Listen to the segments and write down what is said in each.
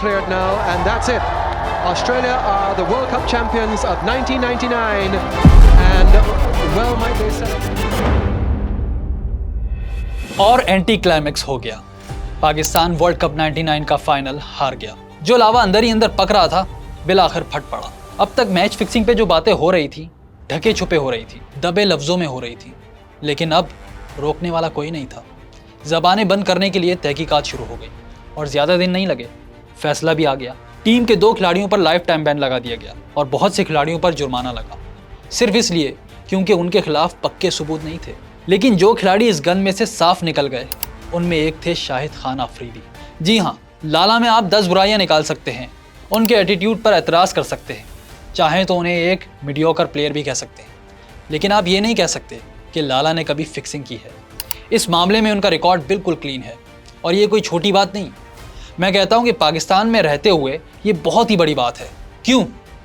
cleared now, and that's it. Australia are the World Cup champions of 1999, and well might they celebrate. और anti climax हो गया। Pakistan world cup 99 का final हार गया। जो लावा अंदर ही अंदर पक रहा था, बिलाखिर फट पड़ा। अब तक मैच फिक्सिंग पे जो बातें हो रही थी, ढके छुपे हो रही थी, दबे लफ्जों में हो रही थी, लेकिन अब रोकने वाला कोई नहीं था। ज़बानें बंद करने के लिए तहकीकात शुरू हो गई और ज़्यादा दिन नहीं लगे, फैसला भी आ गया। टीम के 2 खिलाड़ियों पर लाइफ टाइम बैन लगा दिया गया और बहुत से खिलाड़ियों पर जुर्माना लगा, सिर्फ इसलिए क्योंकि उनके खिलाफ पक्के सबूत नहीं थे। लेकिन जो खिलाड़ी इस गन में से साफ निकल गए, उनमें एक थे शाहिद खान अफरीदी। जी हाँ, लाला में आप 10 बुराइयां निकाल सकते हैं, उनके एटीट्यूड पर एतराज़ कर सकते हैं, चाहें तो उन्हें एक मीडियोकर प्लेयर भी कह सकते हैं, लेकिन आप ये नहीं कह सकते कि लाला ने कभी फिक्सिंग की है। इस मामले में उनका रिकॉर्ड बिल्कुल क्लीन है और ये कोई छोटी बात नहीं। मैं कहता हूँ कि पाकिस्तान में रहते हुए ये बहुत ही बड़ी बात है। क्यों?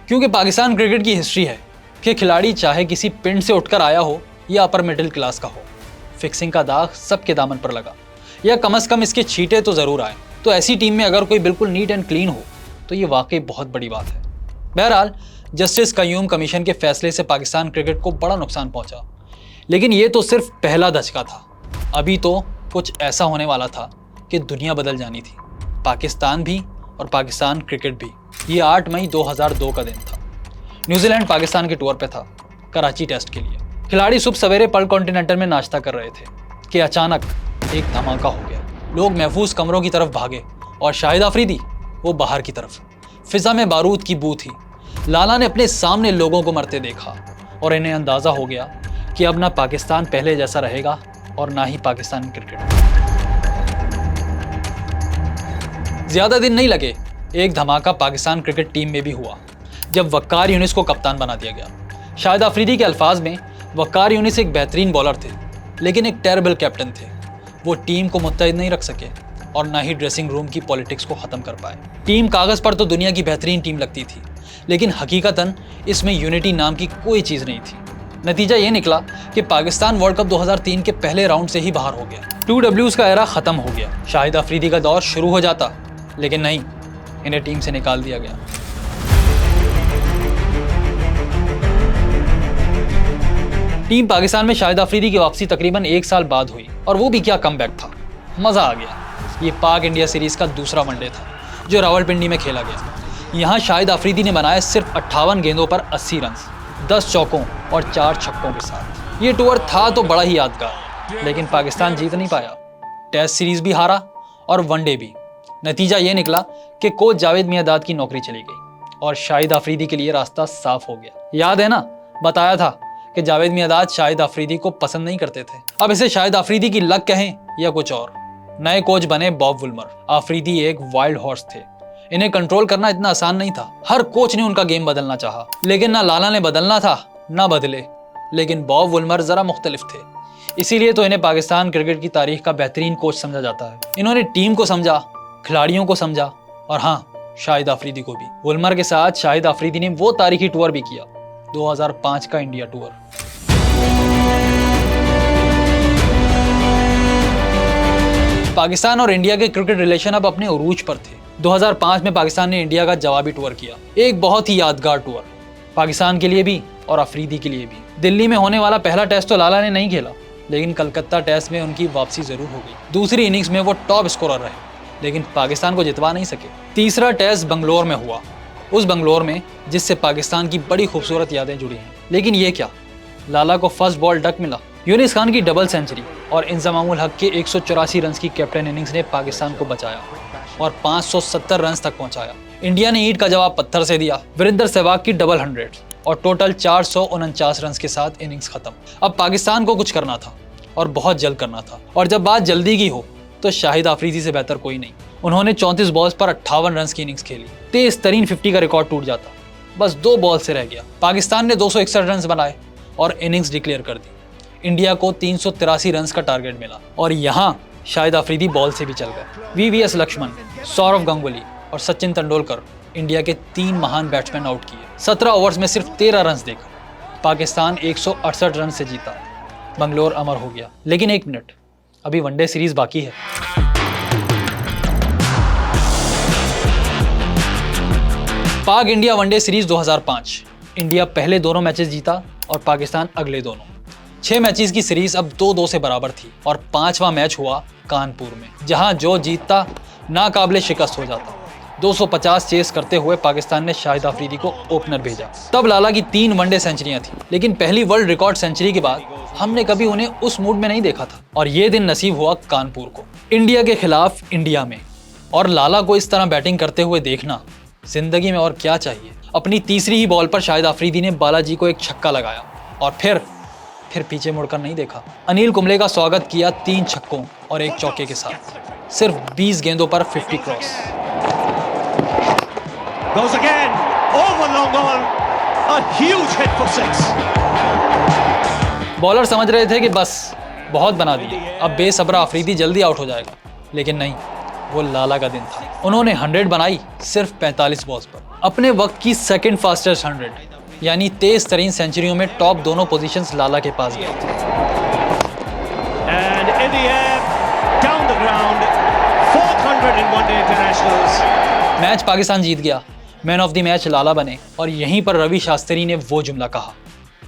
क्योंकि पाकिस्तान क्रिकेट की हिस्ट्री है कि खिलाड़ी चाहे किसी पिंड से उठकर आया हो या अपर मिडिल क्लास का हो, फिक्सिंग का दाग सबके दामन पर लगा, या कम से कम इसके छींटे तो ज़रूर आए। तो ऐसी टीम में अगर कोई बिल्कुल नीट एंड क्लीन हो तो ये वाकई बहुत बड़ी बात है। बहरहाल, जस्टिस कय्यूम कमीशन के फैसले से पाकिस्तान क्रिकेट को बड़ा नुकसान पहुंचा, लेकिन ये तो सिर्फ पहला दचका था। अभी तो कुछ ऐसा होने वाला था कि दुनिया बदल जानी थी, पाकिस्तान भी और पाकिस्तान क्रिकेट भी। ये 8 मई 2002 का दिन था। न्यूजीलैंड पाकिस्तान के टूर पे था, कराची टेस्ट के लिए। खिलाड़ी सुबह सवेरे पर्ल कॉन्टिनेंटल में नाश्ता कर रहे थे कि अचानक एक धमाका हो गया। लोग महफूज कमरों की तरफ भागे और शाहिद अफरीदी वो बाहर की तरफ। फिजा में बारूद की बू थी। लाला ने अपने सामने लोगों को मरते देखा और इन्हें अंदाज़ा हो गया कि अब ना पाकिस्तान पहले जैसा रहेगा और ना ही पाकिस्तान क्रिकेट। ज़्यादा दिन नहीं लगे, एक धमाका पाकिस्तान क्रिकेट टीम में भी हुआ जब वक्कार यूनिस को कप्तान बना दिया गया। शाहिद अफरीदी के अल्फाज में, वक्कार यूनिस एक बेहतरीन बॉलर थे, लेकिन एक टेरेबल कैप्टन थे। वो टीम को मुत्तहिद नहीं रख सके और ना ही ड्रेसिंग रूम की पॉलिटिक्स को ख़त्म कर पाए। टीम कागज़ पर तो दुनिया की बेहतरीन टीम लगती थी, लेकिन हकीकतन इसमें यूनिटी नाम की कोई चीज़ नहीं थी। नतीजा ये निकला कि पाकिस्तान वर्ल्ड कप 2003 के पहले राउंड से ही बाहर हो गया। 2Ws का एरा ख़त्म हो गया। शाहिद अफरीदी का दौर शुरू हो जाता, लेकिन नहीं, इन्हें टीम से निकाल दिया गया। टीम पाकिस्तान में शाहिद अफरीदी की वापसी तकरीबन 1 साल बाद हुई, और वो भी क्या कमबैक था, मज़ा आ गया। ये पाक इंडिया सीरीज़ का दूसरा वनडे था जो रावलपिंडी में खेला गया। यहाँ शाहिद अफरीदी ने बनाए सिर्फ 58 गेंदों पर 80 रन, 10 चौकों और 4 छक्कों के साथ। ये टूर था तो बड़ा ही यादगार, लेकिन पाकिस्तान जीत नहीं पाया। टेस्ट सीरीज़ भी हारा और वनडे भी। नतीजा ये निकला कि कोच जावेद मियांदाद की नौकरी चली गई और शाहिद अफरीदी के लिए रास्ता साफ हो गया। याद है ना, बताया था कि जावेद मियांदाद शाहिद अफरीदी को पसंद नहीं करते थे। अब इसे शाहिद अफरीदी की लक कहें या कुछ और। नए कोच बने बॉब वुल्मर। अफरीदी एक वाइल्ड हॉर्स थे, इन्हें कंट्रोल करना इतना आसान नहीं था। हर कोच ने उनका गेम बदलना चाहा, लेकिन ना लाला ने बदलना था ना बदले। लेकिन बॉब वुल्मर जरा मुख्तलिफ थे, इसीलिए तो इन्हें पाकिस्तान क्रिकेट की तारीख का बेहतरीन कोच समझा जाता है। इन्होंने टीम को समझा, खिलाड़ियों को समझा और हाँ, शाहिद अफरीदी को भी। वुल्मर के साथ शाहिद अफरीदी ने वो तारीखी टूर भी किया, 2005 का इंडिया टूर। पाकिस्तान और इंडिया के क्रिकेट रिलेशन अब अपने उरूज पर थे। 2005 में पाकिस्तान ने इंडिया का जवाबी टूर किया, एक बहुत ही यादगार टूर, पाकिस्तान के लिए भी और अफरीदी के लिए भी। दिल्ली में होने वाला पहला टेस्ट तो लाला ने नहीं खेला, लेकिन कलकत्ता टेस्ट में उनकी वापसी जरूर हो गई। दूसरी इनिंग्स में वो टॉप स्कोरर रहे, लेकिन पाकिस्तान को जितवा नहीं सके। तीसरा टेस्ट बंगलोर में हुआ, उस बंगलोर में जिससे पाकिस्तान की बड़ी खूबसूरत यादें जुड़ी हैं। लेकिन ये क्या, लाला को फर्स्ट बॉल डक मिला। यूनिस खान की डबल सेंचुरी और इंजमामुल हक के 184 रन की कैप्टन इनिंग्स ने पाकिस्तान को बचाया और 570 रन तक पहुंचाया। इंडिया ने ईंट का जवाब पत्थर से दिया। वीरेंद्र सहवाग की डबल 100 और टोटल 449 रन के साथ इनिंग्स खत्म। अब पाकिस्तान को कुछ करना था और बहुत जल्द करना था, और जब बात जल्दी की हो तो शाहिद अफरीदी से बेहतर कोई नहीं। उन्होंने 34 बॉल्स पर 58 रन की इनिंग्स खेली। तेज तरीन 50 का रिकॉर्ड टूट जाता, बस 2 बॉल से रह गया। पाकिस्तान ने 261 रन बनाए और इनिंग्स डिक्लेयर कर दी। इंडिया को 383 रन का टारगेट मिला और यहाँ शाहिद अफरीदी बॉल से भी चल गए। VVS लक्ष्मण, सौरव गंगुली और सचिन तेंदुलकर इंडिया के 3 महान बैट्समैन आउट किए। 17 ओवर्स में सिर्फ 13 रन देकर पाकिस्तान 168 रन से जीता। बंगलोर अमर हो गया। लेकिन एक मिनट, अभी वनडे सीरीज बाकी है। पाक इंडिया वनडे सीरीज 2005। इंडिया पहले दोनों मैचेस जीता और पाकिस्तान अगले दोनों। 6 मैचेस की सीरीज अब 2-2 से बराबर थी और 5वां मैच हुआ कानपुर में, जहां जो जीतता नाकाबिले शिकस्त हो जाता। 250 चेस करते हुए पाकिस्तान ने शाहिद अफरीदी को ओपनर भेजा। तब लाला की 3 वनडे सेंचुरियां थी, लेकिन पहली वर्ल्ड रिकॉर्ड सेंचुरी के बाद हमने कभी उन्हें उस मूड में नहीं देखा था। और ये दिन नसीब हुआ कानपुर को, इंडिया के खिलाफ इंडिया में। और लाला को इस तरह बैटिंग करते हुए देखना जिंदगी में और क्या चाहिए। अपनी तीसरी ही बॉल पर शाहिद अफरीदी ने बालाजी को एक छक्का लगाया और फिर पीछे मुड़कर नहीं देखा। अनिल कुंबले का स्वागत किया 3 छक्कों और 1 चौके के साथ, सिर्फ 20 गेंदों पर 50 cross. Goes again, over long on, a huge hit for 6. Bowler समझ रहे थे कि बस बहुत बना दिए, अब बेसब्रा अफरीदी जल्दी आउट हो जाएगा, लेकिन नहीं, वो लाला का दिन था। उन्होंने 100 बनाई सिर्फ 45 बॉल्स पर। अपने वक्त की सेकंड फास्टेस्ट 100, यानी तेज तरीन सेंचुरियों में टॉप दोनों पोजीशंस लाला के पास गए थे। And in the air, down the ground, 400 in one-day internationals. Match Pakistan जीत गया, man of the match Lala बने और यहीं पर रवि शास्त्री ने वो जुमला कहा,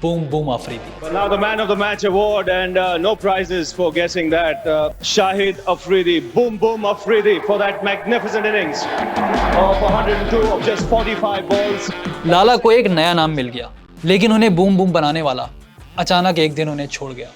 boom boom Afridi. But now the man of the match award and no prizes for guessing that. Shahid Afridi, boom boom Afridi for that magnificent innings of 102 of just 45 balls. लाला को एक नया नाम मिल गया, लेकिन उन्हें बूम बूम बनाने वाला अचानक एक दिन उन्हें छोड़ गया।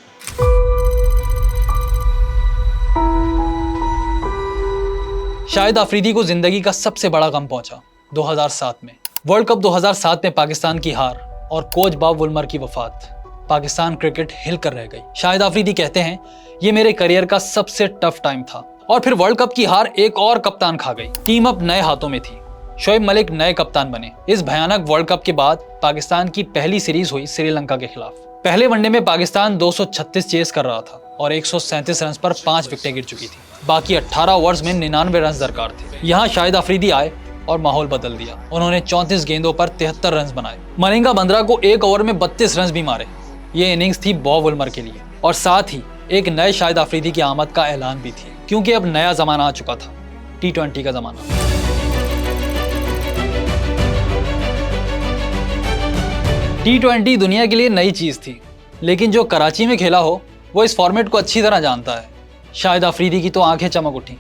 शाहिद अफरीदी को जिंदगी का सबसे बड़ा गम पहुंचा 2007 में। वर्ल्ड कप 2007 में पाकिस्तान की हार और कोच बॉब वुलमर की वफात, पाकिस्तान क्रिकेट हिल कर रह गई। शाहिद अफरीदी कहते हैं, ये मेरे करियर का सबसे टफ टाइम था। और फिर वर्ल्ड कप की हार एक और कप्तान खा गई। टीम अब नए हाथों में थी, शोएब मलिक नए कप्तान बने। इस भयानक वर्ल्ड कप के बाद पाकिस्तान की पहली सीरीज हुई श्रीलंका के खिलाफ। पहले वनडे में पाकिस्तान 236 चेस कर रहा था और 137 रन पर 5 विकेटें गिर चुकी थी। बाकी 18 ओवर्स में 99 रन दरकार थे। यहाँ शाहिद अफरीदी आए और माहौल बदल दिया। उन्होंने 34 गेंदों पर 73 रन बनाए। मलिंगा बंद्रा को 1 ओवर में 32 रन भी मारे। ये इनिंग्स थी बॉब वुलमर के लिए और साथ ही एक नए शाहिद अफरीदी की आमद का ऐलान भी थी, क्योंकि अब नया जमाना आ चुका था, T20 का जमाना। T20 दुनिया के लिए नई चीज थी, लेकिन जो कराची में खेला हो वो इस फॉर्मेट को अच्छी तरह जानता है। शाहिद अफरीदी की तो आंखें चमक उठी।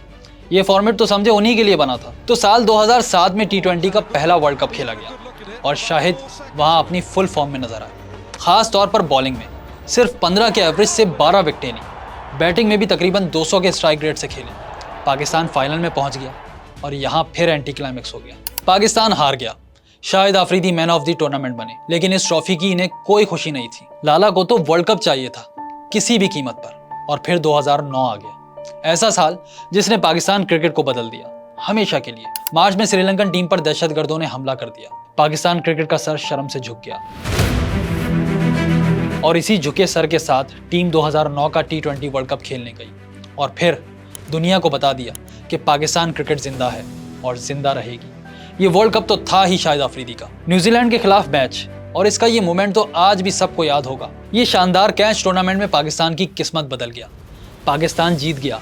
ये फॉर्मेट तो समझे उन्हीं के लिए बना था। तो साल 2007 में T20 का पहला वर्ल्ड कप खेला गया और शाहिद वहां अपनी फुल फॉर्म में नजर आए, खास तौर पर बॉलिंग में। सिर्फ 15 के एवरेज से 12 विकेटें ली। बैटिंग में भी तकरीबन 200 के स्ट्राइक रेट से खेले। पाकिस्तान फाइनल में पहुंच गया और यहाँ फिर एंटी क्लाइमेक्स हो गया। पाकिस्तान हार गया। Shahid Afridi man of the tournament बने, लेकिन इस ट्रॉफी की इन्हें कोई खुशी नहीं थी। लाला को तो वर्ल्ड कप चाहिए था किसी भी कीमत पर। और फिर 2009 आ गया, ऐसा साल जिसने पाकिस्तान क्रिकेट को बदल दिया हमेशा के लिए। मार्च में श्रीलंकन टीम पर दहशतगर्दों ने हमला कर दिया। पाकिस्तान क्रिकेट का सर शर्म से झुक गया और इसी झुके सर के साथ टीम 2009 का T20 वर्ल्ड कप खेलने गई और फिर दुनिया को बता दिया कि पाकिस्तान क्रिकेट जिंदा है और जिंदा रहेगी। ये वर्ल्ड कप तो था ही शाहिद अफरीदी का। न्यूजीलैंड के खिलाफ मैच, और इसका ये मोमेंट तो आज भी सबको याद होगा। ये शानदार कैच टूर्नामेंट में पाकिस्तान की किस्मत बदल गया। पाकिस्तान जीत गया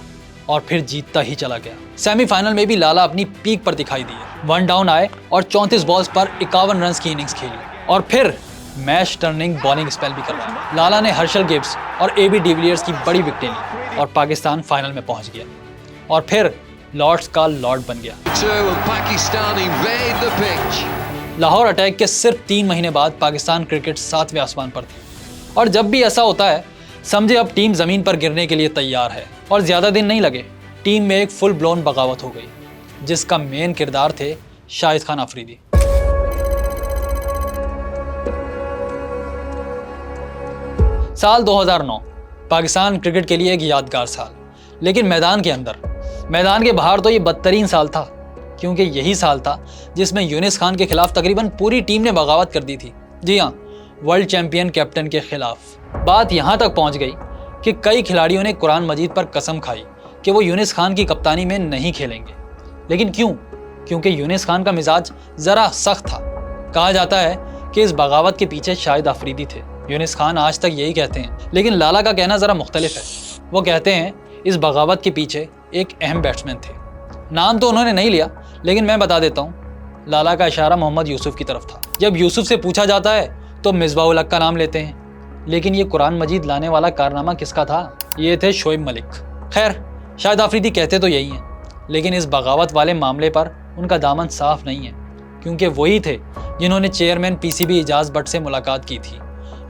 और फिर जीतता ही चला गया। सेमीफाइनल में भी लाला अपनी पीक पर दिखाई दिए। 1 डाउन आए और 34 बॉल्स पर 51 रन की इनिंग्स खेली और फिर मैच टर्निंग बॉलिंग स्पेल भी करवाया। लाला ने हर्षल गिब्स और AB डिविलियर्स की बड़ी विकेटें ली और पाकिस्तान फाइनल में पहुंच गया और फिर लॉर्ड्स का लॉर्ड बन गया। लाहौर अटैक के सिर्फ 3 महीने बाद पाकिस्तान क्रिकेट 7वें आसमान पर थी। और जब भी ऐसा होता है समझे अब टीम जमीन पर गिरने के लिए तैयार है। और ज्यादा दिन नहीं लगे, टीम में एक फुल ब्लोन बगावत हो गई, जिसका मेन किरदार थे शाहिद खान अफरीदी। साल 2009 पाकिस्तान क्रिकेट के लिए एक यादगार साल, लेकिन मैदान के अंदर, मैदान के बाहर तो ये बदतरीन साल था, क्योंकि यही साल था जिसमें यूनिस खान के खिलाफ तकरीबन पूरी टीम ने बगावत कर दी थी। जी हाँ, वर्ल्ड चैंपियन कैप्टन के खिलाफ। बात यहाँ तक पहुँच गई कि कई खिलाड़ियों ने कुरान मजीद पर कसम खाई कि वो यूनिस खान की कप्तानी में नहीं खेलेंगे। लेकिन क्यों? क्योंकि यूनिस खान का मिजाज ज़रा सख्त था। कहा जाता है कि इस बगावत के पीछे शाहिद अफरीदी थे। यूनिस खान आज तक यही कहते हैं, लेकिन लाला का कहना ज़रा मुख्तलिफ है। वो कहते हैं इस बगावत के पीछे एक अहम बैट्समैन थे। नाम तो उन्होंने नहीं लिया, लेकिन मैं बता देता हूँ, लाला का इशारा मोहम्मद यूसुफ की तरफ था। जब यूसुफ से पूछा जाता है तो मिसबाह-उल हक का नाम लेते हैं, लेकिन ये कुरान मजीद लाने वाला कारनामा किसका था? ये थे शोएब मलिक। खैर, शाहिद आफरीदी कहते तो यही हैं, लेकिन इस बगावत वाले मामले पर उनका दामन साफ नहीं है, क्योंकि वही थे जिन्होंने चेयरमैन पीसीबी इजाज भट्ट से मुलाकात की थी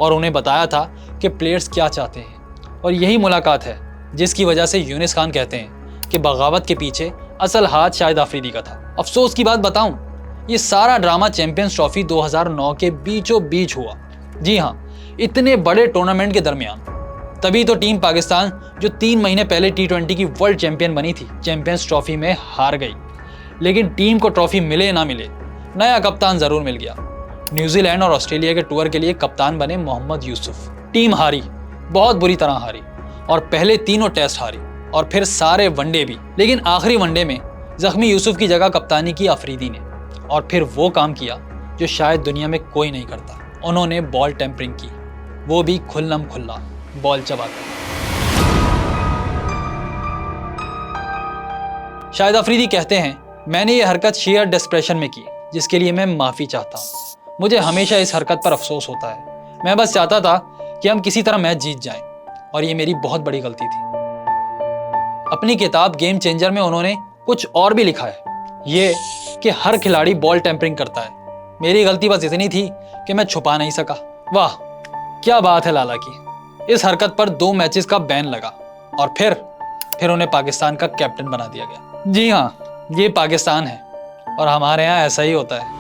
और उन्हें बताया था कि प्लेयर्स क्या चाहते हैं। और यही मुलाकात है जिसकी वजह से यूनिस खान कहते हैं कि बगावत के पीछे असल हाथ शाहिद आफरीदी का था। अफसोस की बात बताऊं, ये सारा ड्रामा चैंपियंस ट्रॉफी 2009 के बीचों बीच हुआ। जी हाँ, इतने बड़े टूर्नामेंट के दरमियान। तभी तो टीम पाकिस्तान, जो 3 महीने पहले T20 की वर्ल्ड चैंपियन बनी थी, चैंपियंस ट्रॉफी में हार गई। लेकिन टीम को ट्रॉफी मिले ना मिले, नया कप्तान जरूर मिल गया। न्यूजीलैंड और ऑस्ट्रेलिया के टूर के लिए कप्तान बने मोहम्मद यूसुफ। टीम हारी, बहुत बुरी तरह हारी, और पहले तीनों टेस्ट हारी और फिर सारे वनडे भी। लेकिन आखिरी वनडे में जख्मी यूसुफ की जगह कप्तानी की अफरीदी ने, और फिर वो काम किया जो शायद दुनिया में कोई नहीं करता। उन्होंने बॉल टेम्परिंग की, वो भी खुल्लम खुल्ला बॉल चबाकर। शाहिद आफरीदी कहते हैं, मैंने ये हरकत शेयर डेस्परेशन में की, जिसके लिए मैं माफ़ी चाहता हूँ। मुझे हमेशा इस हरकत पर अफसोस होता है। मैं बस चाहता था कि हम किसी तरह मैच जीत जाएं, और ये मेरी बहुत बड़ी गलती थी। अपनी किताब गेम चेंजर में उन्होंने कुछ और भी लिखा है, ये कि हर खिलाड़ी बॉल टेम्परिंग करता है। मेरी गलती बस इतनी थी कि मैं छुपा नहीं सका। वाह, क्या बात है लाला की। इस हरकत पर 2 मैचेस का बैन लगा और फिर उन्हें पाकिस्तान का कैप्टन बना दिया गया। जी हाँ, ये पाकिस्तान है और हमारे यहाँ ऐसा ही होता है।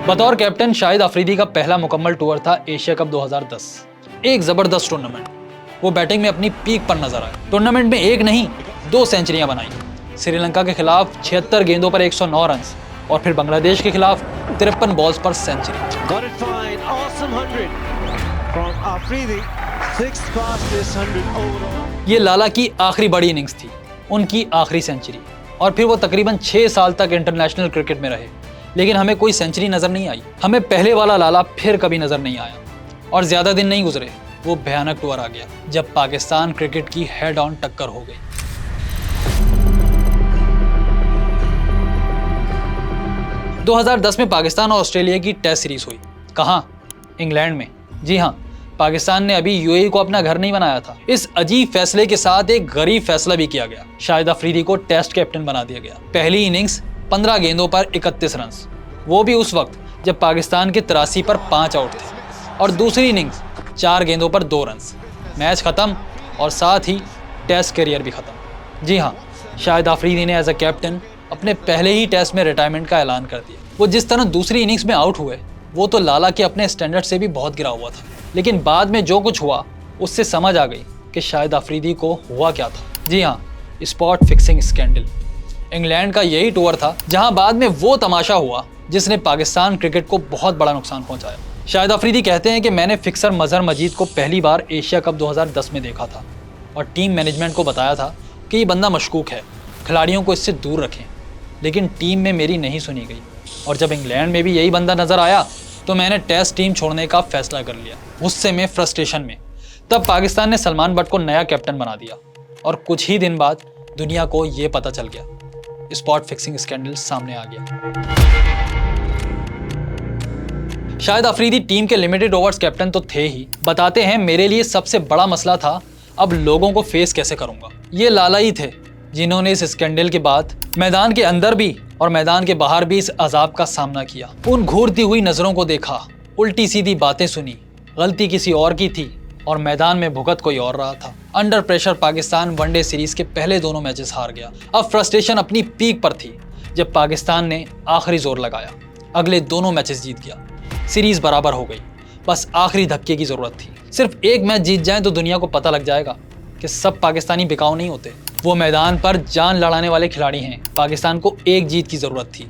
बतौर कैप्टन शाहिद आफरीदी का पहला मुकम्मल टूर था एशिया कप 2010। एक जबरदस्त टूर्नामेंट। वो बैटिंग में अपनी पीक पर नजर आए। टूर्नामेंट में 1 नहीं 2 सेंचुरियां बनाई। श्रीलंका के खिलाफ 76 गेंदों पर 109 रन और फिर बांग्लादेश के खिलाफ 53 बॉल्स पर सेंचुरी। ये लाला की आखिरी बड़ी इनिंग्स थी, उनकी आखिरी सेंचुरी, और फिर वो तकरीबन 6 साल तक इंटरनेशनल क्रिकेट में रहे, लेकिन हमें कोई सेंचुरी नजर नहीं आई। हमें पहले वाला लाला फिर कभी नजर नहीं आया, और ज्यादा दिन नहीं गुजरे, वो भयानक टूर आ गया जब पाकिस्तान क्रिकेट की हेड ऑन टक्कर हो गई। – 2010 में पाकिस्तान और ऑस्ट्रेलिया की टेस्ट सीरीज हुई। कहाँ? इंग्लैंड में। जी हाँ, पाकिस्तान ने अभी यूएई को अपना घर नहीं बनाया था। इस अजीब फैसले के साथ एक गरीब फैसला भी किया गया। शाहिद आफरीदी को टेस्ट कैप्टन बना दिया गया। पहली इनिंग्स 15 गेंदों पर 31 रन, वो भी उस वक्त जब पाकिस्तान के 83 पर 5 आउट थे, और दूसरी इनिंग्स 4 गेंदों पर 2 रन। मैच खत्म और साथ ही टेस्ट करियर भी खत्म। जी हाँ, शाहिद आफरीदी ने एज अ कैप्टन अपने पहले ही टेस्ट में रिटायरमेंट का ऐलान कर दिया। वो जिस तरह दूसरी इनिंग्स में आउट हुए, वो तो लाला के अपने स्टैंडर्ड से भी बहुत गिरा हुआ था। लेकिन बाद में जो कुछ हुआ, उससे समझ आ गई कि शाहिद आफरीदी को हुआ क्या था। जी हाँ, स्पॉट फिक्सिंग स्कैंडल। इंग्लैंड का यही टूर था जहां बाद में वो तमाशा हुआ जिसने पाकिस्तान क्रिकेट को बहुत बड़ा नुकसान पहुंचाया। शाहिद आफरीदी कहते हैं कि मैंने फिक्सर मजहर मजीद को पहली बार एशिया कप 2010 में देखा था और टीम मैनेजमेंट को बताया था कि ये बंदा मशकूक है, खिलाड़ियों को इससे दूर रखें। लेकिन टीम में मेरी नहीं सुनी गई, और जब इंग्लैंड में भी यही बंदा नजर आया तो मैंने टेस्ट टीम छोड़ने का फैसला कर लिया। गुस्से में, फ्रस्ट्रेशन में। तब पाकिस्तान ने सलमान बट को नया कैप्टन बना दिया, और कुछ ही दिन बाद दुनिया को ये पता चल गया, स्पॉट फिक्सिंग स्कैंडल सामने आ गया। शाहिद आफरीदी टीम के लिमिटेड ओवर्स कैप्टन तो थे ही। बताते हैं, मेरे लिए सबसे बड़ा मसला था अब लोगों को फेस कैसे करूंगा। ये लाला ही थे जिन्होंने इस स्कैंडल के बाद मैदान के अंदर भी और मैदान के बाहर भी इस अजाब का सामना किया। उन घूरती हुई नजरों को देखा, उल्टी सीधी बातें सुनी, गलती किसी और की थी और मैदान में भुगत कोई और रहा था। Under pressure Pakistan one day series के पहले दोनों मैचेस हार गया। अब फ्रस्ट्रेशन अपनी पीक पर थी जब पाकिस्तान ने आखिरी जोर लगाया, अगले दोनों मैचेस जीत गया, सीरीज बराबर हो गई। बस आखिरी धक्के की जरूरत थी। सिर्फ एक मैच जीत जाए तो दुनिया को पता लग जाएगा कि सब पाकिस्तानी बिकाऊ नहीं होते। वो मैदान पर जान लड़ाने वाले खिलाड़ी हैं। पाकिस्तान को एक जीत की जरूरत थी,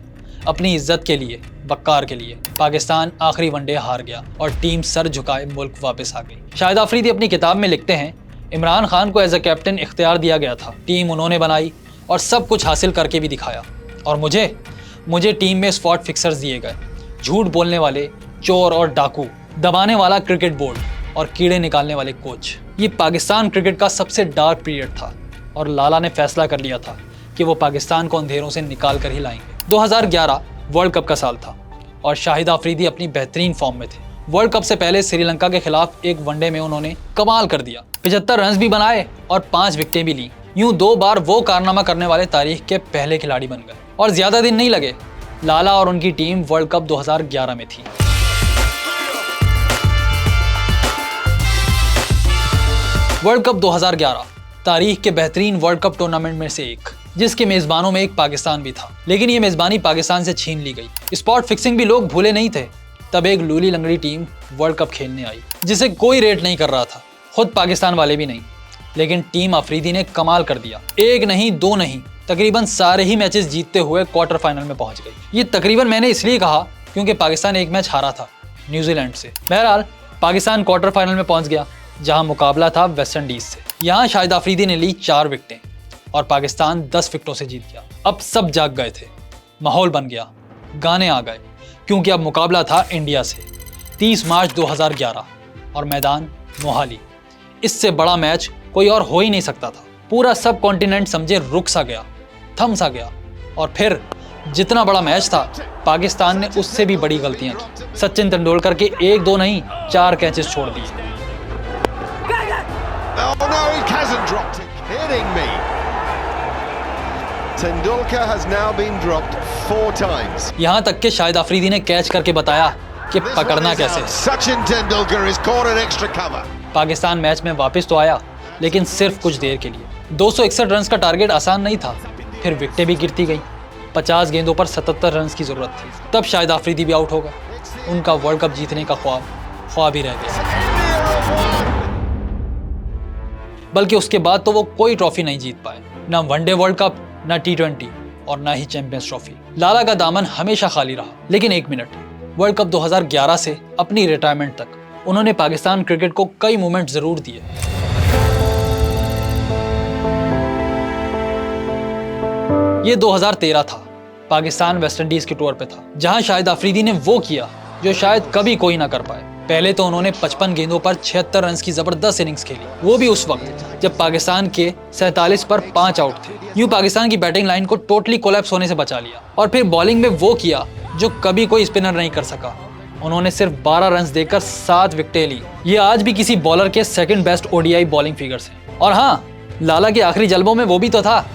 अपनी इज्जत के लिए, वक़ार के लिए। पाकिस्तान आखिरी वनडे हार गया और टीम सर झुकाए मुल्क वापस आ गई। शाहिद आफरीदी अपनी किताब में लिखते हैं, इमरान खान को एज अ कैप्टन इख्तियार दिया गया था, टीम उन्होंने बनाई और सब कुछ हासिल करके भी दिखाया। और मुझे टीम में स्पॉट फिक्सर्स दिए गए, झूठ बोलने वाले, चोर और डाकू, दबाने वाला क्रिकेट बोर्ड और कीड़े निकालने वाले कोच। ये पाकिस्तान क्रिकेट का सबसे डार्क पीरियड था। और लाला ने फैसला कर लिया था कि वो पाकिस्तान को अंधेरों से निकाल कर ही लाएंगे। 2011 वर्ल्ड कप का साल था और शाहिद अफरीदी अपनी बेहतरीन फॉर्म में थे। वर्ल्ड कप से पहले श्रीलंका के खिलाफ एक वनडे में उन्होंने कमाल कर दिया, 75 रन भी बनाए और 5 विकेटें भी ली। यूं 2 बार वो कारनामा करने वाले तारीख के पहले खिलाड़ी बन गए और ज्यादा दिन नहीं लगे, लाला और उनकी टीम वर्ल्ड कप 2011 में थी। वर्ल्ड कप 2011 तारीख के बेहतरीन वर्ल्ड कप टूर्नामेंट में से एक, जिसके मेजबानों में एक पाकिस्तान भी था, लेकिन ये मेजबानी पाकिस्तान से छीन ली गई। स्पॉट फिक्सिंग भी लोग भूले नहीं थे। तब एक लूली लंगड़ी टीम वर्ल्ड कप खेलने आई जिसे कोई रेट नहीं कर रहा था, खुद पाकिस्तान वाले भी नहीं, लेकिन टीम अफरीदी ने कमाल कर दिया। 1 नहीं 2 नहीं, तकरीबन सारे ही मैचेस जीतते हुए क्वार्टर फाइनल में पहुंच गई। ये तकरीबन मैंने इसलिए कहा क्योंकि पाकिस्तान एक मैच हारा था न्यूजीलैंड से। बहरहाल पाकिस्तान क्वार्टर फाइनल में पहुंच गया, जहां मुकाबला था वेस्ट इंडीज से। यहाँ शाहिद अफरीदी ने ली 4 विकेटें और पाकिस्तान 10 विकेटों से जीत गया। अब सब जाग गए थे, माहौल बन गया, गाने आ गए, क्योंकि अब मुकाबला था इंडिया से। 30 मार्च 2011 और मैदान मोहाली। इससे बड़ा मैच कोई और हो ही नहीं सकता था। पूरा सब कॉन्टिनेंट समझे रुक सा गया, थम सा गया। और फिर जितना बड़ा मैच था, पाकिस्तान ने उससे भी बड़ी गलतियां की। सचिन तेंदुलकर के 1-2 नहीं 4 कैचेस छोड़ दिए। Oh no, he hasn't dropped it. Kidding me. Tendulkar has now been dropped 4 times. यहाँ तक कि शाहिद अफरीदी ने कैच करके बताया कि पकड़ना कैसे है। Sachin Tendulkar is caught an extra cover. Pakistan match में वापस तो आया, लेकिन सिर्फ कुछ देर के लिए। 261 रन का टारगेट आसान नहीं था, फिर विकेटें भी गिरती गई। 50 गेंदों पर 77 रन की जरूरत थी। तब शाहिद अफरीदी भी आउट हो गए। उनका वर्ल्ड कप जीतने का ख्वाब ही रह गया। बल्कि उसके बाद तो वो कोई ट्रॉफी नहीं जीत पाए, ना वनडे वर्ल्ड कप, ना T20 और ना ही चैंपियंस ट्रॉफी। लाला का दामन हमेशा खाली रहा। लेकिन एक मिनट, वर्ल्ड कप 2011 से अपनी रिटायरमेंट तक उन्होंने पाकिस्तान क्रिकेट को कई मोमेंट जरूर दिए। ये 2013 था, पाकिस्तान वेस्ट इंडीज के टूर पे था, जहां शाहिद अफरीदी ने वो किया जो शायद कभी कोई ना कर पाए। पहले तो उन्होंने 55 गेंदों पर 76 रन की जबरदस्त इनिंग्स खेली, वो भी उस वक्त जब पाकिस्तान के 47 पर 5 आउट थे। यूं पाकिस्तान की बैटिंग लाइन को टोटली कोलैप्स होने से बचा लिया। और फिर बॉलिंग में वो किया जो कभी कोई स्पिनर नहीं कर सका। उन्होंने सिर्फ 12 रन देकर 7 विकेटें ली। ये आज भी किसी बॉलर के second best ODI bowling figures हैं। और हाँ, लाला के आखिरी जल्बों में वो भी तो था।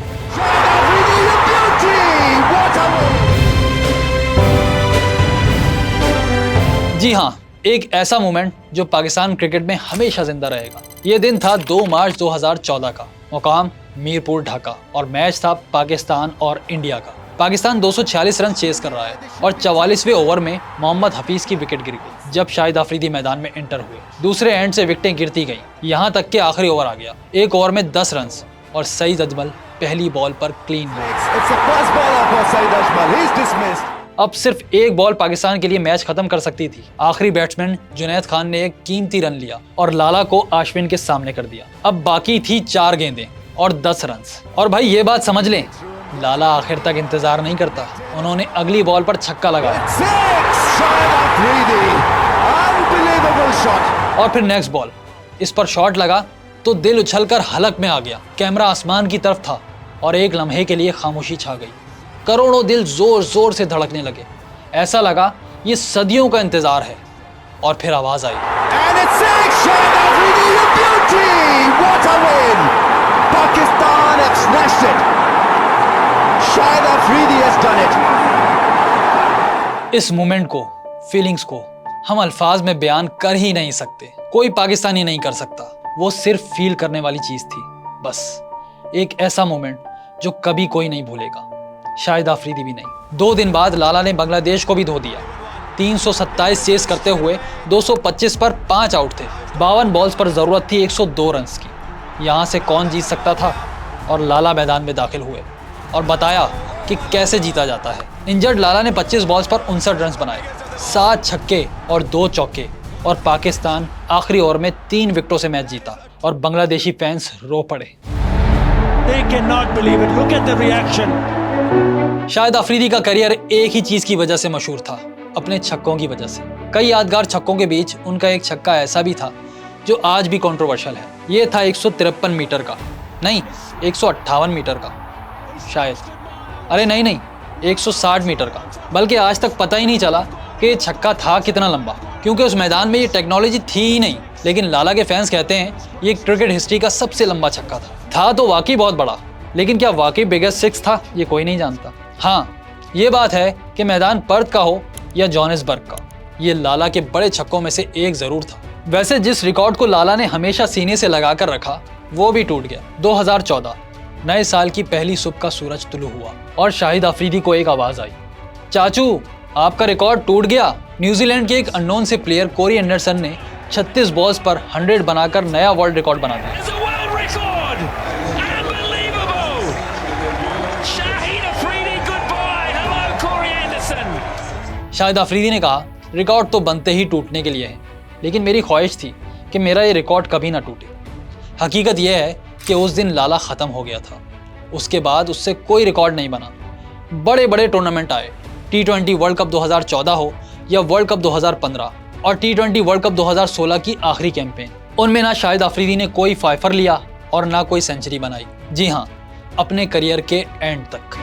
जी हाँ, एक ऐसा मोमेंट जो पाकिस्तान क्रिकेट में हमेशा जिंदा रहेगा। ये दिन था 2 मार्च 2014 का, मुकाम मीरपुर ढाका, और मैच था पाकिस्तान और इंडिया का। पाकिस्तान 246 रन चेस कर रहा है और 44वें ओवर में मोहम्मद हफीज की विकेट गिर गई जब शाहिद अफरीदी मैदान में एंटर हुए। दूसरे एंड से विकेटें गिरती गईं, यहाँ तक कि आखिरी ओवर आ गया। एक ओवर में 10 रन और सईद अजमल पहली बॉल पर क्लीन बोल्ड। अब सिर्फ एक बॉल पाकिस्तान के लिए मैच खत्म कर सकती थी। आखिरी बैट्समैन जुनैद खान ने एक कीमती रन लिया और लाला को आश्विन के सामने कर दिया। अब बाकी थी 4 गेंदें और 10 रन। और भाई ये बात समझ लें, लाला आखिर तक इंतजार नहीं करता, उन्होंने अगली बॉल पर छक्का लगाया और फिर नेक्स्ट बॉल इस पर शॉट लगा तो दिल उछलकर हलक में आ गया। कैमरा आसमान की तरफ था और एक लम्हे के लिए खामोशी छा गई। करोड़ों दिल जोर जोर से धड़कने लगे। ऐसा लगा ये सदियों का इंतजार है। और फिर आवाज आई, इस मोमेंट को, फीलिंग्स को हम अल्फाज में बयान कर ही नहीं सकते। कोई पाकिस्तानी नहीं कर सकता। वो सिर्फ फील करने वाली चीज थी, बस एक ऐसा मोमेंट जो कभी कोई नहीं भूलेगा, शाहिद अफरीदी भी नहीं। 2 दिन बाद लाला ने बांग्लादेश को भी धो दिया। 327 चेस करते हुए 225 पर 5 आउट थे। 52 बॉल्स पर जरूरत थी 102 रन की। यहाँ से कौन जीत सकता था? और लाला मैदान में दाखिल हुए और बताया कि कैसे जीता जाता है। इंजर्ड लाला ने 25 बॉल्स पर 59 रन बनाए, 7 छक्के और 2 चौके, और पाकिस्तान आखिरी ओवर में 3 विकेटों से मैच जीता और बांग्लादेशी फैंस रो पड़े। They cannot believe it. Look at the reaction. Shahid Afridi का करियर एक ही चीज की वजह से मशहूर था, अपने छक्कों की वजह से। कई यादगार छक्कों के बीच उनका एक छक्का ऐसा भी था जो आज भी कंट्रोवर्शियल है। ये था 153 मीटर का नहीं, 158 मीटर का शायद, अरे नहीं 160 मीटर का। बल्कि आज तक पता ही नहीं चला कि ये छक्का था कितना लंबा, क्योंकि उस मैदान में ये टेक्नोलॉजी थी ही नहीं। लेकिन लाला के फैंस कहते हैं ये क्रिकेट हिस्ट्री का सबसे लंबा छक्का था तो वाकई बहुत बड़ा, लेकिन क्या वाकई बिगेस्ट सिक्स था, ये कोई नहीं जानता। हाँ, ये बात है कि मैदान पर्थ का हो या जोहानिसबर्ग का, ये लाला के बड़े छक्कों में से एक जरूर था। वैसे जिस रिकॉर्ड को लाला ने हमेशा सीने से लगा कर रखा वो भी टूट गया। 2014 नए साल की पहली सुबह का सूरज तुलू हुआ और शाहिद अफरीदी को एक आवाज आई, चाचू आपका रिकॉर्ड टूट गया। न्यूजीलैंड के एक अननोन से प्लेयर कोरी एंडरसन ने 36 बॉल्स पर 100 बनाकर नया वर्ल्ड रिकॉर्ड बना दिया। शाहिद अफरीदी ने कहा, रिकॉर्ड तो बनते ही टूटने के लिए है, लेकिन मेरी ख्वाहिश थी कि मेरा ये रिकॉर्ड कभी ना टूटे। हकीकत यह है कि उस दिन लाला ख़त्म हो गया था। उसके बाद उससे कोई रिकॉर्ड नहीं बना। बड़े बड़े टूर्नामेंट आए, T20 वर्ल्ड कप 2014 हो या वर्ल्ड कप 2015 और T20 वर्ल्ड कप 2016 की आखिरी कैंपेन, उनमें ना शाहिद अफरीदी ने कोई फाइफर लिया और ना कोई सेंचुरी बनाई। जी हाँ, अपने करियर के एंड तक।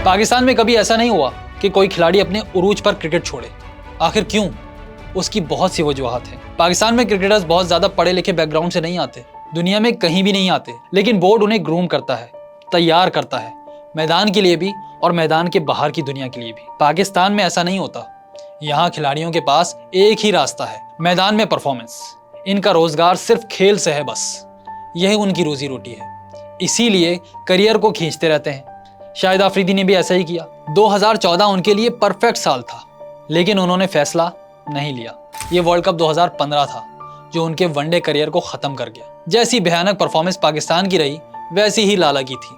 पाकिस्तान में कभी ऐसा नहीं हुआ कि कोई खिलाड़ी अपने उरूज पर क्रिकेट छोड़े। आखिर क्यों? उसकी बहुत सी वजूहात हैं। पाकिस्तान में क्रिकेटर्स बहुत ज्यादा पढ़े लिखे बैकग्राउंड से नहीं आते, दुनिया में कहीं भी नहीं आते, लेकिन बोर्ड उन्हें ग्रूम करता है, तैयार करता है, मैदान के लिए भी और मैदान के बाहर की दुनिया के लिए भी। पाकिस्तान में ऐसा नहीं होता। यहाँ खिलाड़ियों के पास एक ही रास्ता है, मैदान में परफॉर्मेंस। इनका रोजगार सिर्फ खेल से है, बस यही उनकी रोजी रोटी है, इसीलिए करियर को खींचते रहते हैं। शाहिद अफरीदी ने भी ऐसा ही किया। 2014 उनके लिए परफेक्ट साल था, लेकिन उन्होंने फैसला नहीं लिया। ये वर्ल्ड कप 2015 था जो उनके वनडे करियर को खत्म कर गया। जैसी भयानक परफॉर्मेंस पाकिस्तान की रही, वैसी ही लाला की थी।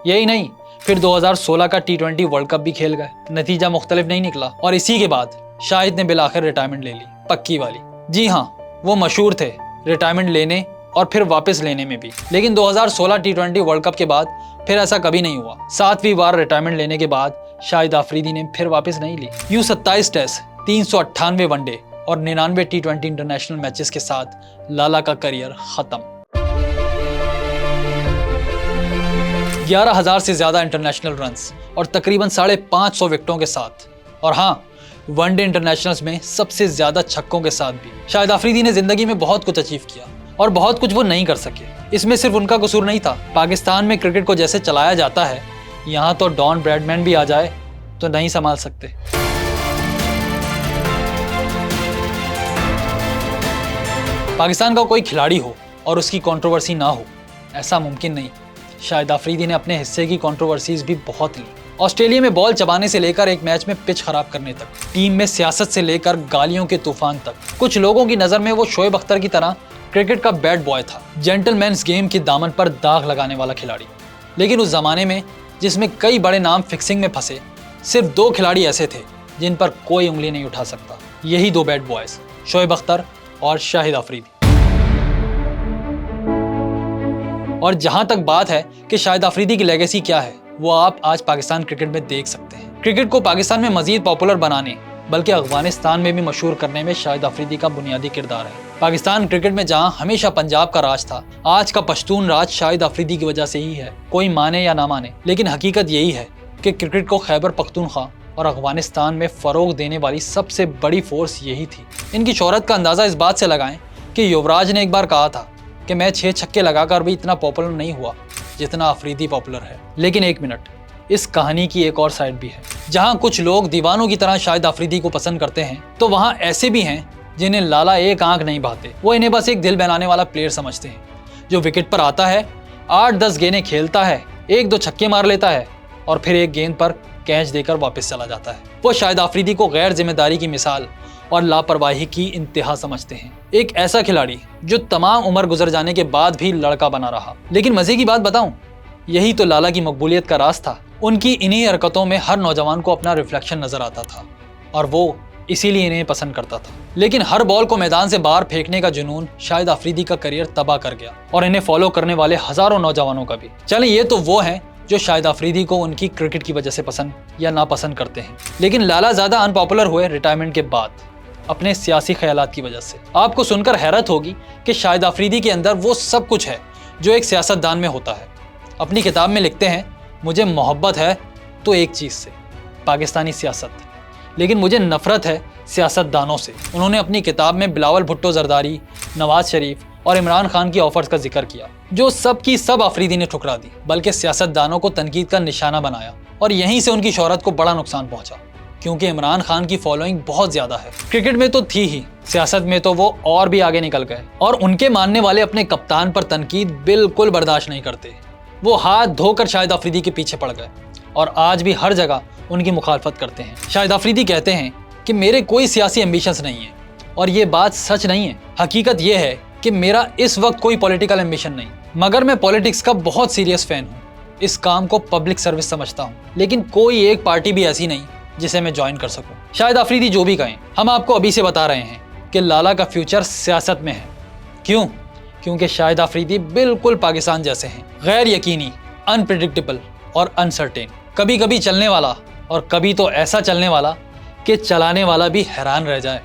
यही नहीं, फिर 2016 का T20 वर्ल्ड कप भी खेल गए, नतीजा मुख्तलिफ नहीं निकला और इसी के बाद शाहिद ने बिलाखिर रिटायरमेंट ले ली, पक्की वाली। जी हाँ, वो मशहूर थे रिटायरमेंट लेने और फिर वापस लेने में भी। लेकिन 2016 T20 वर्ल्ड कप के बाद फिर ऐसा कभी नहीं हुआ। 7वीं बार रिटायरमेंट लेने के बाद शाहिद अफरीदी ने फिर वापस नहीं ली। यूं 27 टेस्ट, 398 वनडे और 99 T20 इंटरनेशनल मैचेस के साथ लाला का करियर खत्म। 11,000 से ज्यादा इंटरनेशनल रन्स और तकरीबन 550 विकेटों के साथ, और हाँ, वनडे इंटरनेशनल्स में सबसे ज्यादा छक्कों के साथ भी शाहिद अफरीदी ने जिंदगी में बहुत कुछ अचीव किया और बहुत कुछ वो नहीं कर सके। इसमें सिर्फ उनका कसूर नहीं था। पाकिस्तान में क्रिकेट को जैसे चलाया जाता है, यहाँ तो डॉन ब्रैडमैन भी आ जाए तो नहीं संभाल सकते। पाकिस्तान का कोई खिलाड़ी हो और उसकी कंट्रोवर्सी ना हो, ऐसा मुमकिन नहीं। शाहिद अफरीदी ने अपने हिस्से की कंट्रोवर्सीज भी बहुत ली। ऑस्ट्रेलिया में बॉल चबाने से लेकर एक मैच में पिच खराब करने तक, टीम में सियासत से लेकर गालियों के तूफान तक। कुछ लोगों की नजर में वो शोएब अख्तर की तरह क्रिकेट का बैड बॉय था, जेंटलमैन्स गेम के दामन पर दाग लगाने वाला खिलाड़ी। लेकिन उस जमाने में जिसमें कई बड़े नाम फिक्सिंग में फंसे, सिर्फ 2 खिलाड़ी ऐसे थे जिन पर कोई उंगली नहीं उठा सकता। यही 2 बैड बॉयज, शोएब अख्तर और शाहिद अफरीदी। और जहां तक बात है कि शाहिद अफरीदी की लेगेसी क्या है, वो आप आज पाकिस्तान क्रिकेट में देख सकते हैं। क्रिकेट को पाकिस्तान में मजीद पॉपुलर बनाने, बल्कि अफगानिस्तान में भी मशहूर करने में शाहिद अफरीदी का बुनियादी किरदार है। पाकिस्तान क्रिकेट में जहां हमेशा पंजाब का राज था, आज का पश्तून राज शाहिद अफरीदी की वजह से ही है। कोई माने या ना माने, लेकिन हकीकत यही है कि क्रिकेट को खैबर पख्तूनख्वा और अफगानिस्तान में फरोग देने वाली सबसे बड़ी फोर्स यही थी। इनकी शोहरत का अंदाजा इस बात से लगाएं कि युवराज ने एक बार कहा था कि मैं 6 छक्के लगाकर भी इतना पॉपुलर नहीं हुआ जितना अफरीदी पॉपुलर है। लेकिन एक मिनट, इस कहानी की एक और साइड भी है। जहां कुछ लोग दीवानों की तरह शाहिद अफरीदी को पसंद करते हैं, तो वहां ऐसे भी हैं जिन्हें लाला एक आंख नहीं भाते। वो इन्हें बस एक दिल बहलाने वाला प्लेयर समझते हैं, जो विकेट पर आता है, 8-10 गेंदें खेलता है, 1-2 छक्के मार लेता है और फिर एक गेंद पर कैच देकर वापस चला जाता है। वो शाहिद अफरीदी को गैर जिम्मेदारी की मिसाल और लापरवाही की इंतहा समझते हैं। एक ऐसा खिलाड़ी जो तमाम उम्र गुजर जाने के बाद भी लड़का बना रहा। लेकिन मजे की बात बताऊं, यही तो लाला की मकबूलियत का राज था। उनकी इन्हीं हरकतों में हर नौजवान को अपना रिफ्लेक्शन नजर आता था और वो इसीलिए इन्हें पसंद करता था। लेकिन हर बॉल को मैदान से बाहर फेंकने का जुनून शाहिद अफरीदी का करियर तबाह कर गया और इन्हें फॉलो करने वाले हजारों नौजवानों का भी। चलें, ये तो वो हैं जो शाहिद अफरीदी को उनकी क्रिकेट की वजह से पसंद या नापसंद करते हैं। लेकिन लाला ज्यादा अनपॉपुलर हुए रिटायरमेंट के बाद। अपने सियासी ख्यालात की वजह से। आपको सुनकर हैरत होगी कि शाहिद आफरीदी के अंदर वो सब कुछ है जो एक सियासतदान में होता है। अपनी किताब में लिखते हैं, मुझे मोहब्बत है तो एक चीज़ से, पाकिस्तानी सियासत, लेकिन मुझे नफरत है सियासतदानों से। उन्होंने अपनी किताब में बिलावल भुट्टो जरदारी, नवाज शरीफ और इमरान खान की ऑफर्स का जिक्र किया, जो सब की सब आफरीदी ने ठुकरा दी, बल्कि सियासतदानों को तनकीद का निशाना बनाया और यहीं से उनकी शोहरत को बड़ा नुकसान पहुंचा, क्योंकि इमरान खान की फॉलोइंग बहुत ज़्यादा है। क्रिकेट में तो थी ही, सियासत में तो वो और भी आगे निकल गए और उनके मानने वाले अपने कप्तान पर तनकीद बिल्कुल बर्दाश्त नहीं करते। वो हाथ धोकर शाहिद आफरीदी के पीछे पड़ गए और आज भी हर जगह उनकी मुखालफत करते हैं। शाहिद आफरीदी कहते हैं कि मेरे कोई सियासी एम्बिशंस नहीं है, और ये बात सच नहीं है। हकीकत ये है कि मेरा इस वक्त कोई पॉलिटिकल एम्बिशन नहीं, मगर मैं पॉलिटिक्स का बहुत सीरियस फैन हूँ। इस काम को पब्लिक सर्विस समझता हूँ, लेकिन कोई एक पार्टी भी ऐसी नहीं जिसे मैं ज्वाइन कर सकूँ। शाहिद आफरीदी जो भी कहें, हम आपको अभी से बता रहे हैं कि लाला का फ्यूचर सियासत में है। क्यों? क्योंकि शाहिद आफरीदी बिल्कुल पाकिस्तान जैसे हैं, गैर यकीनी, अनप्रेडिक्टेबल और अनसर्टेन, कभी कभी चलने वाला और कभी तो ऐसा चलने वाला कि चलाने वाला भी हैरान रह जाए।